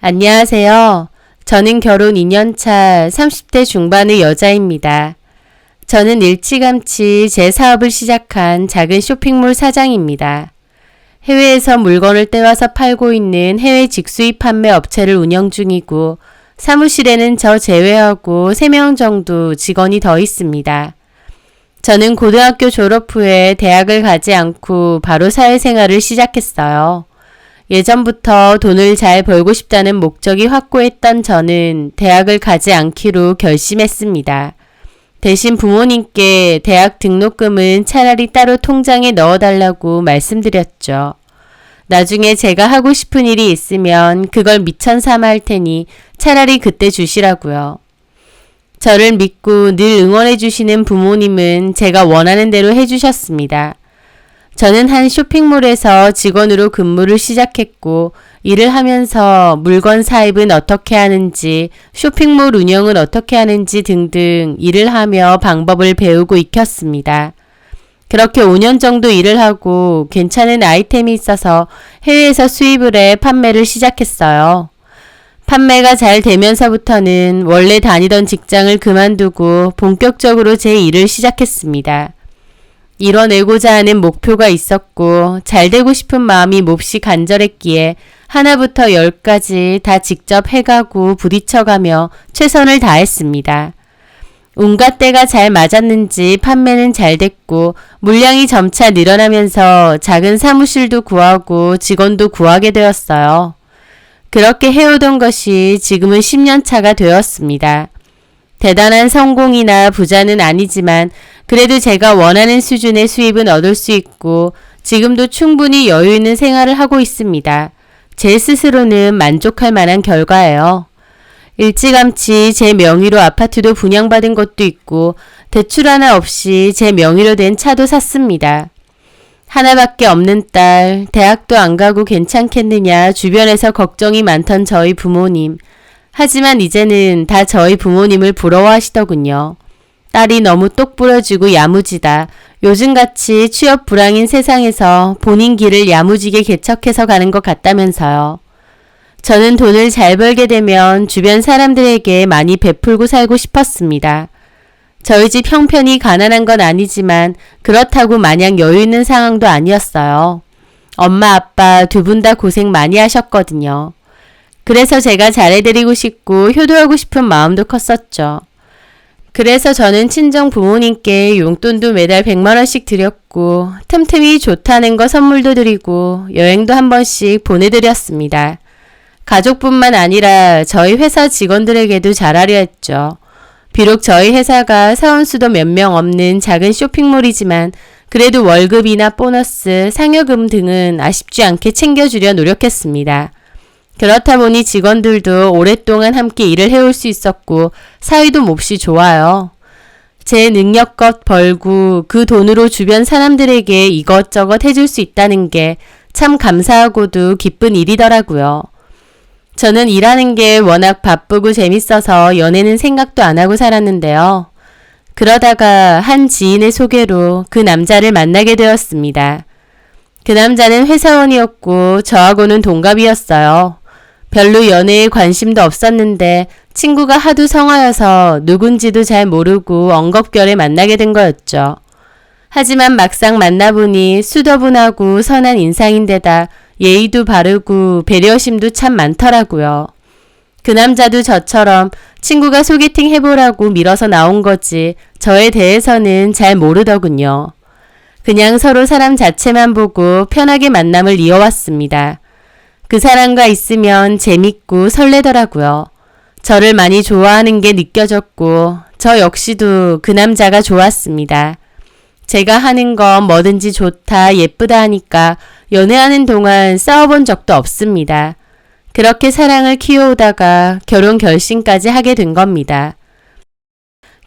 안녕하세요. 저는 결혼 2년차 30대 중반의 여자입니다. 저는 일찌감치 제 사업을 시작한 작은 쇼핑몰 사장입니다. 해외에서 물건을 떼와서 팔고 있는 해외 직수입 판매 업체를 운영 중이고 사무실에는 저 제외하고 3명 정도 직원이 더 있습니다. 저는 고등학교 졸업 후에 대학을 가지 않고 바로 사회생활을 시작했어요. 예전부터 돈을 잘 벌고 싶다는 목적이 확고했던 저는 대학을 가지 않기로 결심했습니다. 대신 부모님께 대학 등록금은 차라리 따로 통장에 넣어달라고 말씀드렸죠. 나중에 제가 하고 싶은 일이 있으면 그걸 미천 삼아 할 테니 차라리 그때 주시라고요. 저를 믿고 늘 응원해 주시는 부모님은 제가 원하는 대로 해주셨습니다. 저는 한 쇼핑몰에서 직원으로 근무를 시작했고 일을 하면서 물건 사입은 어떻게 하는지, 쇼핑몰 운영은 어떻게 하는지 등등 일을 하며 방법을 배우고 익혔습니다. 그렇게 5년 정도 일을 하고 괜찮은 아이템이 있어서 해외에서 수입을 해 판매를 시작했어요. 판매가 잘 되면서부터는 원래 다니던 직장을 그만두고 본격적으로 제 일을 시작했습니다. 이뤄내고자 하는 목표가 있었고 잘 되고 싶은 마음이 몹시 간절했기에 하나부터 10까지 다 직접 해가고 부딪혀가며 최선을 다했습니다. 온갖 때가 잘 맞았는지 판매는 잘 됐고 물량이 점차 늘어나면서 작은 사무실도 구하고 직원도 구하게 되었어요. 그렇게 해오던 것이 지금은 10년 차가 되었습니다. 대단한 성공이나 부자는 아니지만 그래도 제가 원하는 수준의 수입은 얻을 수 있고 지금도 충분히 여유 있는 생활을 하고 있습니다. 제 스스로는 만족할 만한 결과예요. 일찌감치 제 명의로 아파트도 분양받은 것도 있고 대출 하나 없이 제 명의로 된 차도 샀습니다. 하나밖에 없는 딸, 대학도 안 가고 괜찮겠느냐 주변에서 걱정이 많던 저희 부모님. 하지만 이제는 다 저희 부모님을 부러워하시더군요. 딸이 너무 똑부러지고 야무지다. 요즘같이 취업 불황인 세상에서 본인 길을 야무지게 개척해서 가는 것 같다면서요. 저는 돈을 잘 벌게 되면 주변 사람들에게 많이 베풀고 살고 싶었습니다. 저희 집 형편이 가난한 건 아니지만 그렇다고 마냥 여유 있는 상황도 아니었어요. 엄마 아빠 두 분 다 고생 많이 하셨거든요. 그래서 제가 잘해드리고 싶고 효도하고 싶은 마음도 컸었죠. 그래서 저는 친정 부모님께 용돈도 매달 100만원씩 드렸고 틈틈이 좋다는 거 선물도 드리고 여행도 한 번씩 보내드렸습니다. 가족뿐만 아니라 저희 회사 직원들에게도 잘하려 했죠. 비록 저희 회사가 사원수도 몇 명 없는 작은 쇼핑몰이지만 그래도 월급이나 보너스, 상여금 등은 아쉽지 않게 챙겨주려 노력했습니다. 그렇다 보니 직원들도 오랫동안 함께 일을 해올 수 있었고 사이도 몹시 좋아요. 제 능력껏 벌고 그 돈으로 주변 사람들에게 이것저것 해줄 수 있다는 게 참 감사하고도 기쁜 일이더라고요. 저는 일하는 게 워낙 바쁘고 재밌어서 연애는 생각도 안 하고 살았는데요. 그러다가 한 지인의 소개로 그 남자를 만나게 되었습니다. 그 남자는 회사원이었고 저하고는 동갑이었어요. 별로 연애에 관심도 없었는데 친구가 하도 성하여서 누군지도 잘 모르고 엉겁결에 만나게 된 거였죠. 하지만 막상 만나보니 수더분하고 선한 인상인데다 예의도 바르고 배려심도 참 많더라고요. 그 남자도 저처럼 친구가 소개팅 해보라고 밀어서 나온 거지 저에 대해서는 잘 모르더군요. 그냥 서로 사람 자체만 보고 편하게 만남을 이어왔습니다. 그 사람과 있으면 재밌고 설레더라고요. 저를 많이 좋아하는 게 느껴졌고 저 역시도 그 남자가 좋았습니다. 제가 하는 건 뭐든지 좋다 예쁘다 하니까 연애하는 동안 싸워본 적도 없습니다. 그렇게 사랑을 키워오다가 결혼 결심까지 하게 된 겁니다.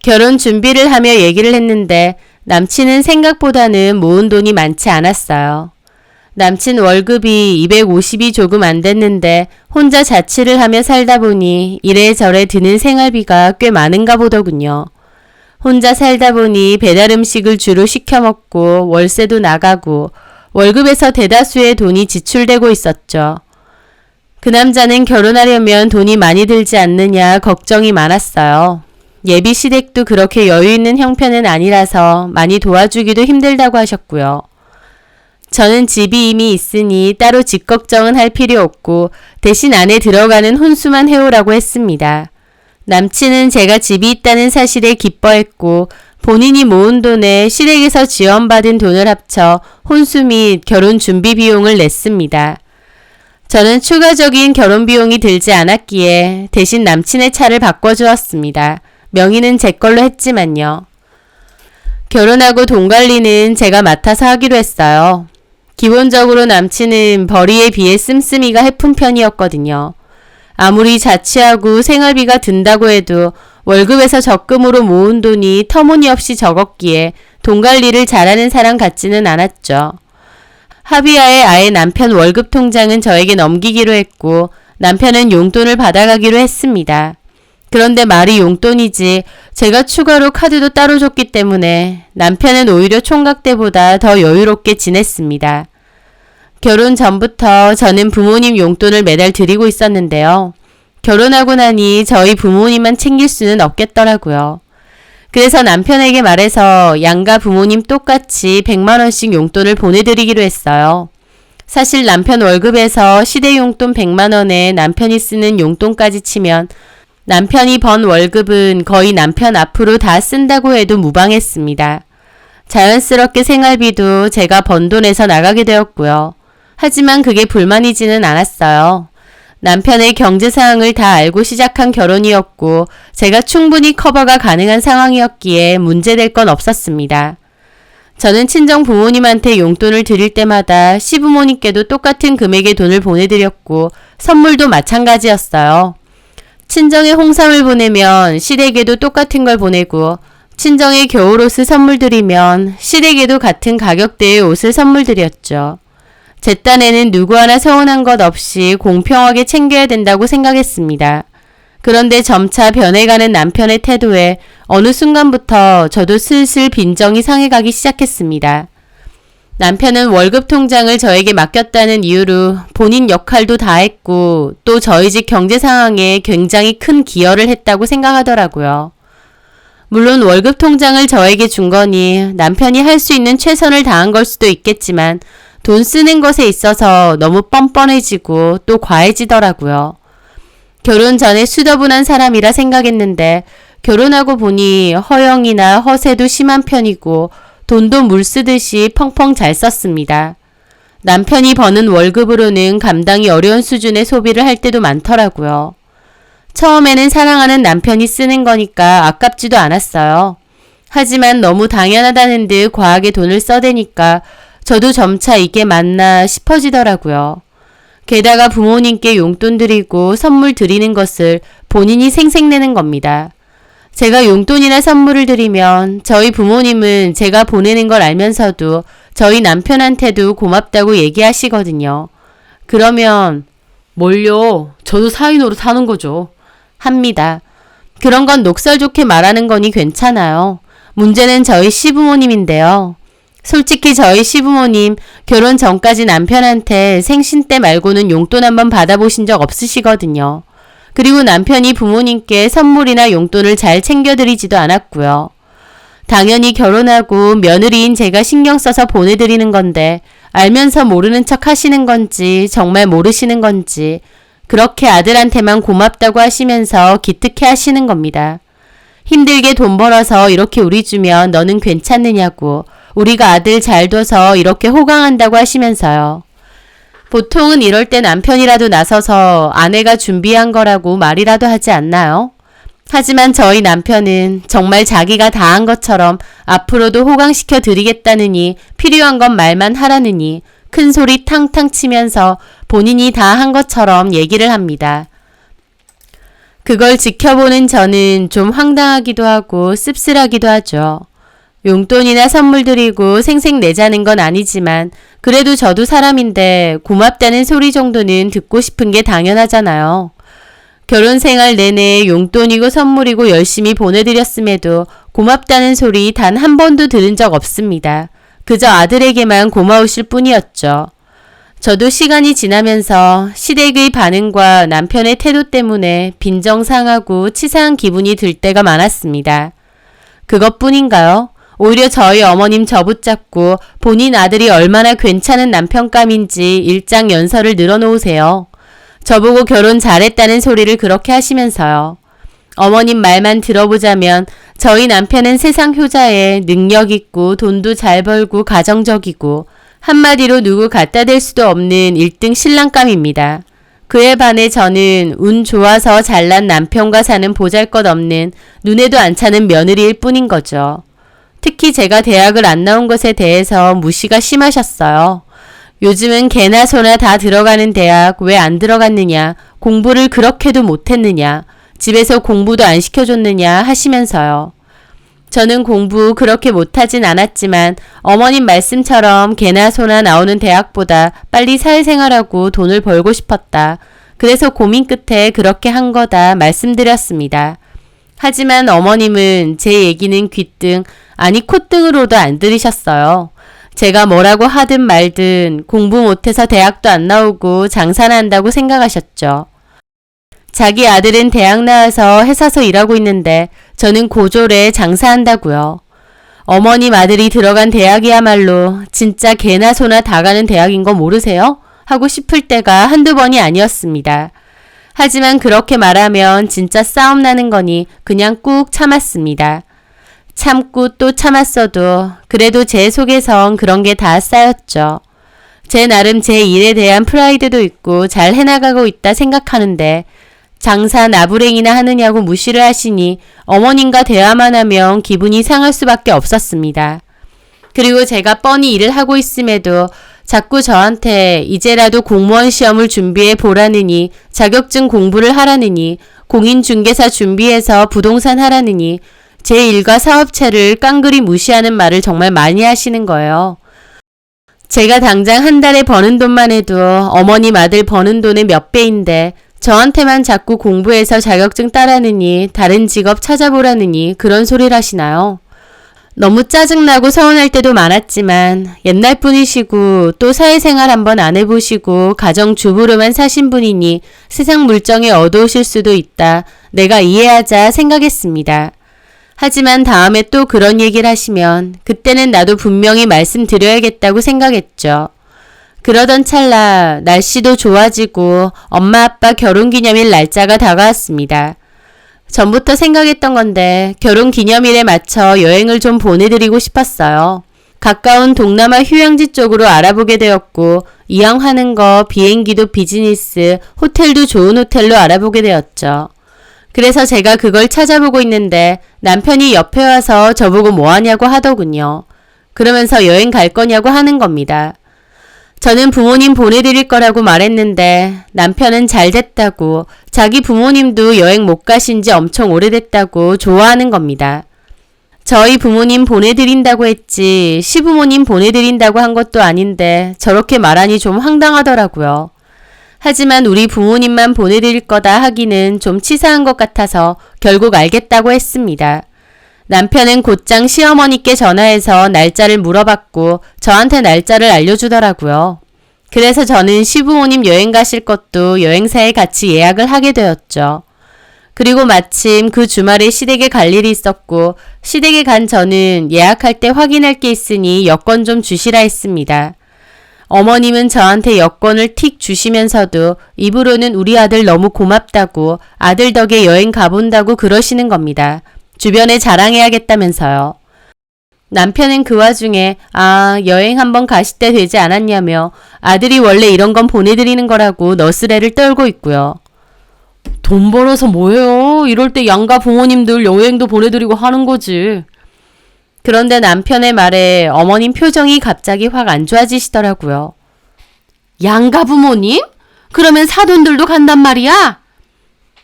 결혼 준비를 하며 얘기를 했는데 남친은 생각보다는 모은 돈이 많지 않았어요. 남친 월급이 250이 조금 안 됐는데 혼자 자취를 하며 살다 보니 이래저래 드는 생활비가 꽤 많은가 보더군요. 혼자 살다 보니 배달 음식을 주로 시켜 먹고 월세도 나가고 월급에서 대다수의 돈이 지출되고 있었죠. 그 남자는 결혼하려면 돈이 많이 들지 않느냐 걱정이 많았어요. 예비 시댁도 그렇게 여유 있는 형편은 아니라서 많이 도와주기도 힘들다고 하셨고요. 저는 집이 이미 있으니 따로 집 걱정은 할 필요 없고 대신 안에 들어가는 혼수만 해오라고 했습니다. 남친은 제가 집이 있다는 사실에 기뻐했고 본인이 모은 돈에 시댁에서 지원받은 돈을 합쳐 혼수 및 결혼 준비 비용을 냈습니다. 저는 추가적인 결혼 비용이 들지 않았기에 대신 남친의 차를 바꿔주었습니다. 명의는 제 걸로 했지만요. 결혼하고 돈 관리는 제가 맡아서 하기로 했어요. 기본적으로 남친은 벌이에 비해 씀씀이가 해픈 편이었거든요. 아무리 자취하고 생활비가 든다고 해도 월급에서 적금으로 모은 돈이 터무니없이 적었기에 돈 관리를 잘하는 사람 같지는 않았죠. 합의하에 아예 남편 월급 통장은 저에게 넘기기로 했고 남편은 용돈을 받아가기로 했습니다. 그런데 말이 용돈이지 제가 추가로 카드도 따로 줬기 때문에 남편은 오히려 총각 때보다 더 여유롭게 지냈습니다. 결혼 전부터 저는 부모님 용돈을 매달 드리고 있었는데요. 결혼하고 나니 저희 부모님만 챙길 수는 없겠더라고요. 그래서 남편에게 말해서 양가 부모님 똑같이 100만원씩 용돈을 보내드리기로 했어요. 사실 남편 월급에서 시대 용돈 100만원에 남편이 쓰는 용돈까지 치면 남편이 번 월급은 거의 남편 앞으로 다 쓴다고 해도 무방했습니다. 자연스럽게 생활비도 제가 번 돈에서 나가게 되었고요. 하지만 그게 불만이지는 않았어요. 남편의 경제 상황을 다 알고 시작한 결혼이었고 제가 충분히 커버가 가능한 상황이었기에 문제될 건 없었습니다. 저는 친정 부모님한테 용돈을 드릴 때마다 시부모님께도 똑같은 금액의 돈을 보내드렸고 선물도 마찬가지였어요. 친정에 홍삼을 보내면 시댁에도 똑같은 걸 보내고 친정에 겨울옷을 선물 드리면 시댁에도 같은 가격대의 옷을 선물 드렸죠. 제 딴에는 누구 하나 서운한 것 없이 공평하게 챙겨야 된다고 생각했습니다. 그런데 점차 변해가는 남편의 태도에 어느 순간부터 저도 슬슬 빈정이 상해가기 시작했습니다. 남편은 월급 통장을 저에게 맡겼다는 이유로 본인 역할도 다 했고 또 저희 집 경제 상황에 굉장히 큰 기여를 했다고 생각하더라고요. 물론 월급 통장을 저에게 준 거니 남편이 할 수 있는 최선을 다한 걸 수도 있겠지만 돈 쓰는 것에 있어서 너무 뻔뻔해지고 또 과해지더라고요. 결혼 전에 수더분한 사람이라 생각했는데 결혼하고 보니 허영이나 허세도 심한 편이고 돈도 물 쓰듯이 펑펑 잘 썼습니다. 남편이 버는 월급으로는 감당이 어려운 수준의 소비를 할 때도 많더라고요. 처음에는 사랑하는 남편이 쓰는 거니까 아깝지도 않았어요. 하지만 너무 당연하다는 듯 과하게 돈을 써대니까 저도 점차 이게 맞나 싶어지더라고요. 게다가 부모님께 용돈 드리고 선물 드리는 것을 본인이 생색내는 겁니다. 제가 용돈이나 선물을 드리면 저희 부모님은 제가 보내는 걸 알면서도 저희 남편한테도 고맙다고 얘기하시거든요. 그러면 뭘요? 저도 사위노릇 사는 거죠. 합니다. 그런 건 녹살 좋게 말하는 거니 괜찮아요. 문제는 저희 시부모님인데요. 솔직히 저희 시부모님 결혼 전까지 남편한테 생신 때 말고는 용돈 한번 받아보신 적 없으시거든요. 그리고 남편이 부모님께 선물이나 용돈을 잘 챙겨드리지도 않았고요. 당연히 결혼하고 며느리인 제가 신경 써서 보내드리는 건데 알면서 모르는 척 하시는 건지 정말 모르시는 건지 그렇게 아들한테만 고맙다고 하시면서 기특해 하시는 겁니다. 힘들게 돈 벌어서 이렇게 우리 주면 너는 괜찮느냐고 우리가 아들 잘 둬서 이렇게 호강한다고 하시면서요. 보통은 이럴 때 남편이라도 나서서 아내가 준비한 거라고 말이라도 하지 않나요? 하지만 저희 남편은 정말 자기가 다 한 것처럼 앞으로도 호강시켜 드리겠다느니 필요한 건 말만 하라느니 큰 소리 탕탕 치면서 본인이 다 한 것처럼 얘기를 합니다. 그걸 지켜보는 저는 좀 황당하기도 하고 씁쓸하기도 하죠. 용돈이나 선물 드리고 생색 내자는 건 아니지만 그래도 저도 사람인데 고맙다는 소리 정도는 듣고 싶은 게 당연하잖아요. 결혼 생활 내내 용돈이고 선물이고 열심히 보내드렸음에도 고맙다는 소리 단 한 번도 들은 적 없습니다. 그저 아들에게만 고마우실 뿐이었죠. 저도 시간이 지나면서 시댁의 반응과 남편의 태도 때문에 빈정상하고 치사한 기분이 들 때가 많았습니다. 그것뿐인가요? 오히려 저희 어머님 저붙잡고 본인 아들이 얼마나 괜찮은 남편감인지 일장연설을 늘어놓으세요. 저보고 결혼 잘했다는 소리를 그렇게 하시면서요. 어머님 말만 들어보자면 저희 남편은 세상 효자에 능력 있고 돈도 잘 벌고 가정적이고 한마디로 누구 갖다 댈 수도 없는 1등 신랑감입니다. 그에 반해 저는 운 좋아서 잘난 남편과 사는 보잘것없는 눈에도 안 차는 며느리일 뿐인 거죠. 특히 제가 대학을 안 나온 것에 대해서 무시가 심하셨어요. 요즘은 개나 소나 다 들어가는 대학 왜 안 들어갔느냐, 공부를 그렇게도 못했느냐, 집에서 공부도 안 시켜줬느냐 하시면서요. 저는 공부 그렇게 못하진 않았지만 어머님 말씀처럼 개나 소나 나오는 대학보다 빨리 사회생활하고 돈을 벌고 싶었다. 그래서 고민 끝에 그렇게 한 거다 말씀드렸습니다. 하지만 어머님은 제 얘기는 귓등 아니 콧등으로도 안 들으셨어요. 제가 뭐라고 하든 말든 공부 못해서 대학도 안 나오고 장사나 한다고 생각하셨죠. 자기 아들은 대학 나와서 회사서 일하고 있는데 저는 고졸에 장사한다고요. 어머님 아들이 들어간 대학이야말로 진짜 개나 소나 다 가는 대학인 거 모르세요? 하고 싶을 때가 한두 번이 아니었습니다. 하지만 그렇게 말하면 진짜 싸움 나는 거니 그냥 꾹 참았습니다. 참고 또 참았어도 그래도 제 속에선 그런 게 다 쌓였죠. 제 나름 제 일에 대한 프라이드도 있고 잘 해나가고 있다 생각하는데 장사 나부랭이나 하느냐고 무시를 하시니 어머님과 대화만 하면 기분이 상할 수밖에 없었습니다. 그리고 제가 뻔히 일을 하고 있음에도 자꾸 저한테 이제라도 공무원 시험을 준비해 보라느니 자격증 공부를 하라느니 공인중개사 준비해서 부동산 하라느니 제 일과 사업체를 깡그리 무시하는 말을 정말 많이 하시는 거예요. 제가 당장 한 달에 버는 돈만 해도 어머님 아들 버는 돈의 몇 배인데 저한테만 자꾸 공부해서 자격증 따라느니 다른 직업 찾아보라느니 그런 소리를 하시나요? 너무 짜증나고 서운할 때도 많았지만 옛날 분이시고 또 사회생활 한번 안 해보시고 가정주부로만 사신 분이니 세상 물정에 어두우실 수도 있다. 내가 이해하자 생각했습니다. 하지만 다음에 또 그런 얘기를 하시면 그때는 나도 분명히 말씀드려야겠다고 생각했죠. 그러던 찰나 날씨도 좋아지고 엄마 아빠 결혼기념일 날짜가 다가왔습니다. 전부터 생각했던 건데 결혼기념일에 맞춰 여행을 좀 보내드리고 싶었어요. 가까운 동남아 휴양지 쪽으로 알아보게 되었고 이왕 하는 거 비행기도 비즈니스, 호텔도 좋은 호텔로 알아보게 되었죠. 그래서 제가 그걸 찾아보고 있는데 남편이 옆에 와서 저보고 뭐 하냐고 하더군요. 그러면서 여행 갈 거냐고 하는 겁니다. 저는 부모님 보내드릴 거라고 말했는데 남편은 잘 됐다고 자기 부모님도 여행 못 가신 지 엄청 오래됐다고 좋아하는 겁니다. 저희 부모님 보내드린다고 했지 시부모님 보내드린다고 한 것도 아닌데 저렇게 말하니 좀 황당하더라고요. 하지만 우리 부모님만 보내드릴 거다 하기는 좀 치사한 것 같아서 결국 알겠다고 했습니다. 남편은 곧장 시어머니께 전화해서 날짜를 물어봤고 저한테 날짜를 알려주더라고요. 그래서 저는 시부모님 여행 가실 것도 여행사에 같이 예약을 하게 되었죠. 그리고 마침 그 주말에 시댁에 갈 일이 있었고 시댁에 간 저는 예약할 때 확인할 게 있으니 여권 좀 주시라 했습니다. 어머님은 저한테 여권을 틱 주시면서도 입으로는 우리 아들 너무 고맙다고 아들 덕에 여행 가본다고 그러시는 겁니다. 주변에 자랑해야겠다면서요. 남편은 그 와중에 여행 한번 가실 때 되지 않았냐며 아들이 원래 이런 건 보내드리는 거라고 너스레를 떨고 있고요. 돈 벌어서 뭐해요? 이럴 때 양가 부모님들 여행도 보내드리고 하는 거지. 그런데 남편의 말에 어머님 표정이 갑자기 확 안 좋아지시더라고요. 양가 부모님? 그러면 사돈들도 간단 말이야?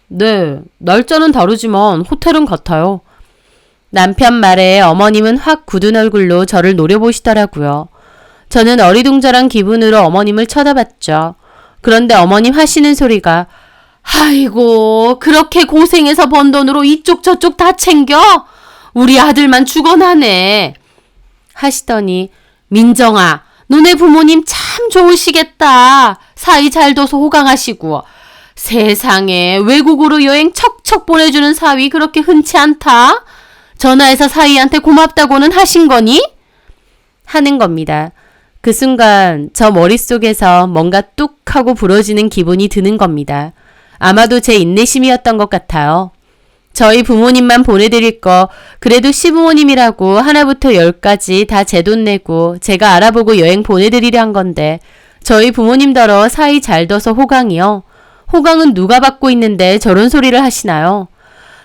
네, 날짜는 다르지만 호텔은 같아요. 남편 말에 어머님은 확 굳은 얼굴로 저를 노려보시더라고요. 저는 어리둥절한 기분으로 어머님을 쳐다봤죠. 그런데 어머님 하시는 소리가 아이고 그렇게 고생해서 번 돈으로 이쪽 저쪽 다 챙겨? 우리 아들만 죽어나네. 하시더니 민정아 너네 부모님 참 좋으시겠다. 사이 잘 둬서 호강하시고. 세상에 외국으로 여행 척척 보내주는 사위 그렇게 흔치 않다. 전화해서 사위한테 고맙다고는 하신 거니? 하는 겁니다. 그 순간 저 머릿속에서 뭔가 뚝 하고 부러지는 기분이 드는 겁니다. 아마도 제 인내심이었던 것 같아요. 저희 부모님만 보내드릴 거 그래도 시부모님이라고 하나부터 열까지 다 제 돈 내고 제가 알아보고 여행 보내드리려 한 건데 저희 부모님더러 사이 잘 둬서 호강이요. 호강은 누가 받고 있는데 저런 소리를 하시나요?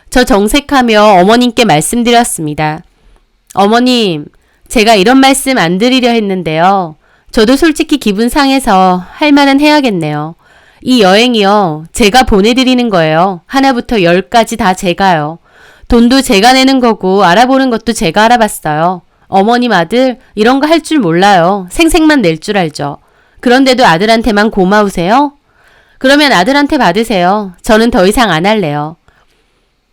저 정색하며 어머님께 말씀드렸습니다. 어머님, 제가 이런 말씀 안 드리려 했는데요. 저도 솔직히 기분 상해서 할 말은 해야겠네요. 이 여행이요. 제가 보내드리는 거예요. 하나부터 열까지 다 제가요. 돈도 제가 내는 거고 알아보는 것도 제가 알아봤어요. 어머님 아들 이런 거 할 줄 몰라요. 생색만 낼 줄 알죠. 그런데도 아들한테만 고마우세요? 그러면 아들한테 받으세요. 저는 더 이상 안 할래요.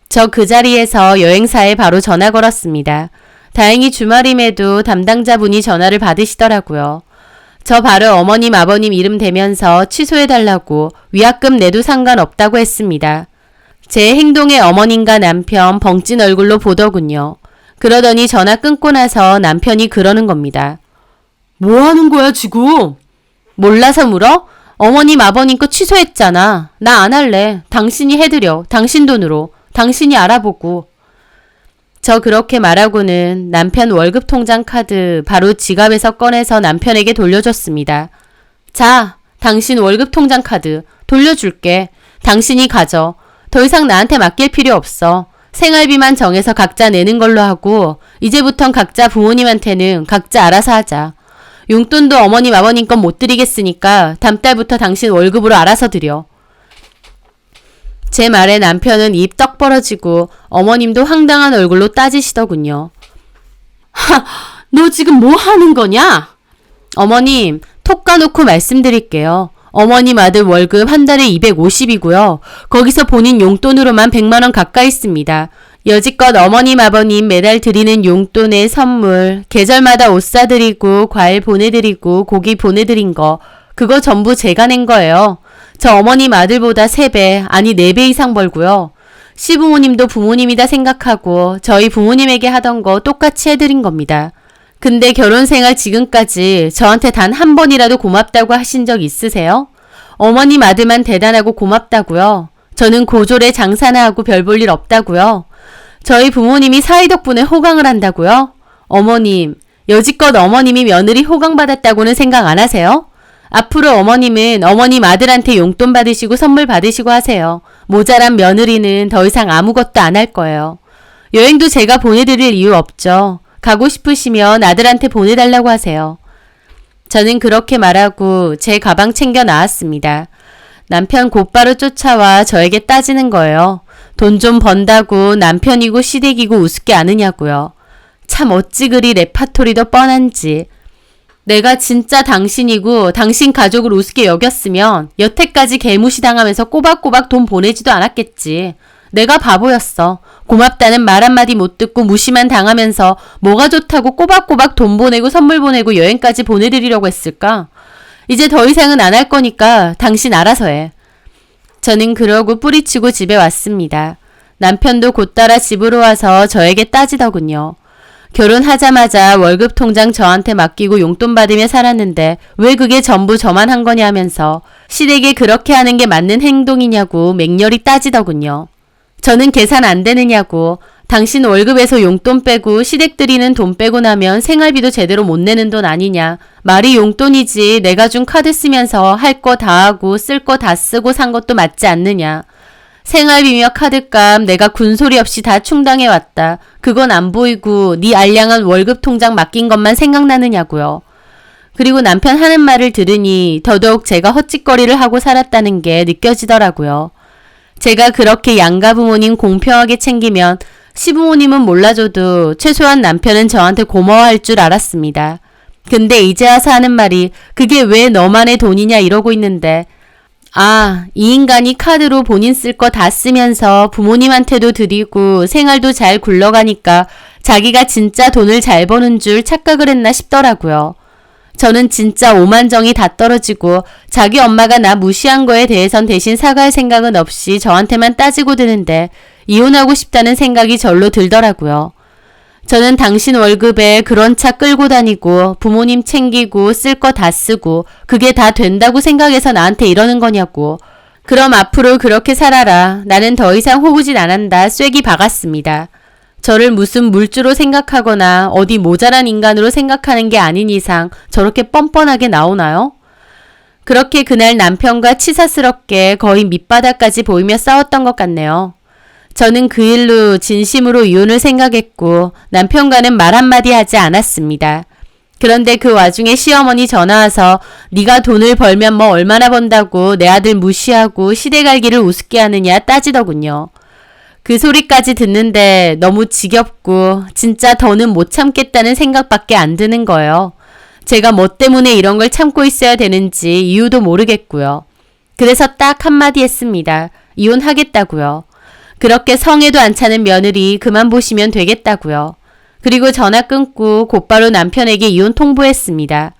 저 그 자리에서 여행사에 바로 전화 걸었습니다. 다행히 주말임에도 담당자분이 전화를 받으시더라고요. 저 바로 어머님 아버님 이름 대면서 취소해달라고 위약금 내도 상관없다고 했습니다. 제 행동에 어머님과 남편 벙찐 얼굴로 보더군요. 그러더니 전화 끊고 나서 남편이 그러는 겁니다. 뭐 하는 거야 지금? 몰라서 물어? 어머님 아버님 거 취소했잖아. 나 안 할래. 당신이 해드려. 당신 돈으로. 당신이 알아보고. 저 그렇게 말하고는 남편 월급 통장 카드 바로 지갑에서 꺼내서 남편에게 돌려줬습니다. 자, 당신 월급 통장 카드 돌려줄게. 당신이 가져. 더 이상 나한테 맡길 필요 없어. 생활비만 정해서 각자 내는 걸로 하고 이제부턴 각자 부모님한테는 각자 알아서 하자. 용돈도 어머님 아버님 건 못 드리겠으니까 다음 달부터 당신 월급으로 알아서 드려. 제 말에 남편은 입 떡 벌어지고 어머님도 황당한 얼굴로 따지시더군요. 하, 너 지금 뭐 하는 거냐? 어머님, 톡 까놓고 말씀드릴게요. 어머님 아들 월급 한 달에 250이고요. 거기서 본인 용돈으로만 100만 원 가까이 씁니다. 여지껏 어머님 아버님 매달 드리는 용돈에 선물, 계절마다 옷 사드리고 과일 보내드리고 고기 보내드린 거 그거 전부 제가 낸 거예요. 저 어머님 아들보다 3배 아니 4배 이상 벌고요. 시부모님도 부모님이다 생각하고 저희 부모님에게 하던 거 똑같이 해드린 겁니다. 근데 결혼생활 지금까지 저한테 단 한 번이라도 고맙다고 하신 적 있으세요? 어머님 아들만 대단하고 고맙다고요. 저는 고졸에 장사나 하고 별 볼 일 없다고요. 저희 부모님이 사위 덕분에 호강을 한다고요? 어머님, 여지껏 어머님이 며느리 호강받았다고는 생각 안 하세요? 앞으로 어머님은 어머님 아들한테 용돈 받으시고 선물 받으시고 하세요. 모자란 며느리는 더 이상 아무것도 안 할 거예요. 여행도 제가 보내드릴 이유 없죠. 가고 싶으시면 아들한테 보내달라고 하세요. 저는 그렇게 말하고 제 가방 챙겨 나왔습니다. 남편 곧바로 쫓아와 저에게 따지는 거예요. 돈 좀 번다고 남편이고 시댁이고 우습게 아느냐고요. 참 어찌 그리 레파토리도 뻔한지. 내가 진짜 당신이고 당신 가족을 우습게 여겼으면 여태까지 개무시당하면서 꼬박꼬박 돈 보내지도 않았겠지. 내가 바보였어. 고맙다는 말 한마디 못 듣고 무시만 당하면서 뭐가 좋다고 꼬박꼬박 돈 보내고 선물 보내고 여행까지 보내드리려고 했을까? 이제 더 이상은 안 할 거니까 당신 알아서 해. 저는 그러고 뿌리치고 집에 왔습니다. 남편도 곧 따라 집으로 와서 저에게 따지더군요. 결혼하자마자 월급 통장 저한테 맡기고 용돈 받으며 살았는데 왜 그게 전부 저만 한 거냐면서 시댁에 그렇게 하는 게 맞는 행동이냐고 맹렬히 따지더군요. 저는 계산 안 되느냐고 당신 월급에서 용돈 빼고 시댁 드리는 돈 빼고 나면 생활비도 제대로 못 내는 돈 아니냐. 말이 용돈이지 내가 준 카드 쓰면서 할 거 다 하고 쓸 거 다 쓰고 산 것도 맞지 않느냐. 생활비며 카드값 내가 군소리 없이 다 충당해왔다. 그건 안 보이고 네 알량한 월급 통장 맡긴 것만 생각나느냐고요. 그리고 남편 하는 말을 들으니 더더욱 제가 헛짓거리를 하고 살았다는 게 느껴지더라고요. 제가 그렇게 양가 부모님 공평하게 챙기면 시부모님은 몰라줘도 최소한 남편은 저한테 고마워할 줄 알았습니다. 근데 이제 와서 하는 말이 그게 왜 너만의 돈이냐 이러고 있는데 아, 이 인간이 카드로 본인 쓸 거 다 쓰면서 부모님한테도 드리고 생활도 잘 굴러가니까 자기가 진짜 돈을 잘 버는 줄 착각을 했나 싶더라고요. 저는 진짜 오만정이 다 떨어지고 자기 엄마가 나 무시한 거에 대해선 대신 사과할 생각은 없이 저한테만 따지고 드는데 이혼하고 싶다는 생각이 절로 들더라고요. 저는 당신 월급에 그런 차 끌고 다니고 부모님 챙기고 쓸 거 다 쓰고 그게 다 된다고 생각해서 나한테 이러는 거냐고. 그럼 앞으로 그렇게 살아라. 나는 더 이상 호구짓 안 한다. 쐐기 박았습니다. 저를 무슨 물주로 생각하거나 어디 모자란 인간으로 생각하는 게 아닌 이상 저렇게 뻔뻔하게 나오나요? 그렇게 그날 남편과 치사스럽게 거의 밑바닥까지 보이며 싸웠던 것 같네요. 저는 그 일로 진심으로 이혼을 생각했고 남편과는 말 한마디 하지 않았습니다. 그런데 그 와중에 시어머니 전화와서 네가 돈을 벌면 뭐 얼마나 번다고 내 아들 무시하고 시대갈기를 우습게 하느냐 따지더군요. 그 소리까지 듣는데 너무 지겹고 진짜 더는 못 참겠다는 생각밖에 안 드는 거예요. 제가 뭐 때문에 이런 걸 참고 있어야 되는지 이유도 모르겠고요. 그래서 딱 한마디 했습니다. 이혼하겠다고요. 그렇게 성에도 안 차는 며느리 그만 보시면 되겠다고요. 그리고 전화 끊고 곧바로 남편에게 이혼 통보했습니다.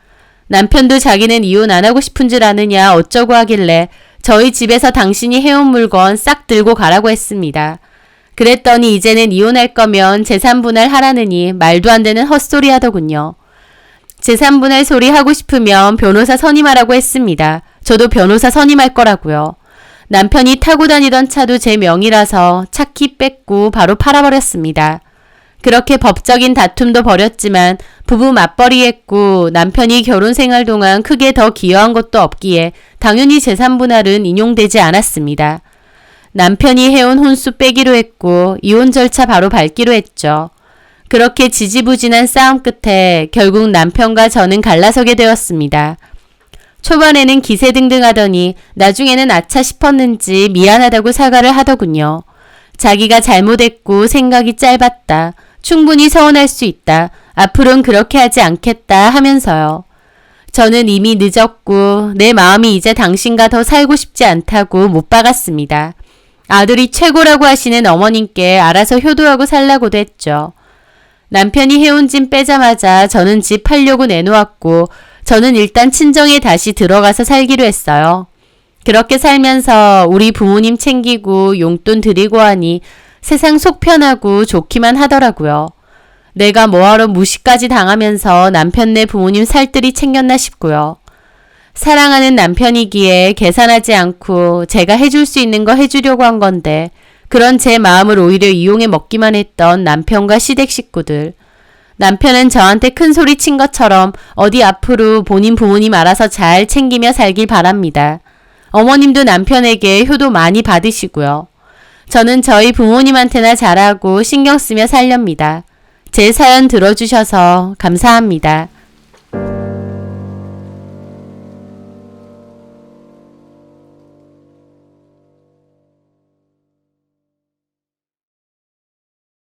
남편도 자기는 이혼 안 하고 싶은 줄 아느냐 어쩌고 하길래 저희 집에서 당신이 해온 물건 싹 들고 가라고 했습니다. 그랬더니 이제는 이혼할 거면 재산분할 하라느니 말도 안 되는 헛소리 하더군요. 재산분할 소리 하고 싶으면 변호사 선임하라고 했습니다. 저도 변호사 선임할 거라고요. 남편이 타고 다니던 차도 제 명의라서 차 키 뺏고 바로 팔아버렸습니다. 그렇게 법적인 다툼도 벌였지만 부부 맞벌이 했고 남편이 결혼 생활 동안 크게 더 기여한 것도 없기에 당연히 재산분할은 인용되지 않았습니다. 남편이 해온 혼수 빼기로 했고 이혼 절차 바로 밟기로 했죠. 그렇게 지지부진한 싸움 끝에 결국 남편과 저는 갈라서게 되었습니다. 초반에는 기세등등하더니 나중에는 아차 싶었는지 미안하다고 사과를 하더군요. 자기가 잘못했고 생각이 짧았다. 충분히 서운할 수 있다. 앞으로는 그렇게 하지 않겠다 하면서요. 저는 이미 늦었고 내 마음이 이제 당신과 더 살고 싶지 않다고 못 박았습니다. 아들이 최고라고 하시는 어머님께 알아서 효도하고 살라고도 했죠. 남편이 해온 짐 빼자마자 저는 집 팔려고 내놓았고 저는 일단 친정에 다시 들어가서 살기로 했어요. 그렇게 살면서 우리 부모님 챙기고 용돈 드리고 하니 세상 속 편하고 좋기만 하더라고요. 내가 뭐하러 무시까지 당하면서 남편네 부모님 살뜰히 챙겼나 싶고요. 사랑하는 남편이기에 계산하지 않고 제가 해줄 수 있는 거 해주려고 한 건데 그런 제 마음을 오히려 이용해 먹기만 했던 남편과 시댁 식구들. 남편은 저한테 큰 소리 친 것처럼 어디 앞으로 본인 부모님 알아서 잘 챙기며 살길 바랍니다. 어머님도 남편에게 효도 많이 받으시고요. 저는 저희 부모님한테나 잘하고 신경 쓰며 살렵니다. 제 사연 들어주셔서 감사합니다.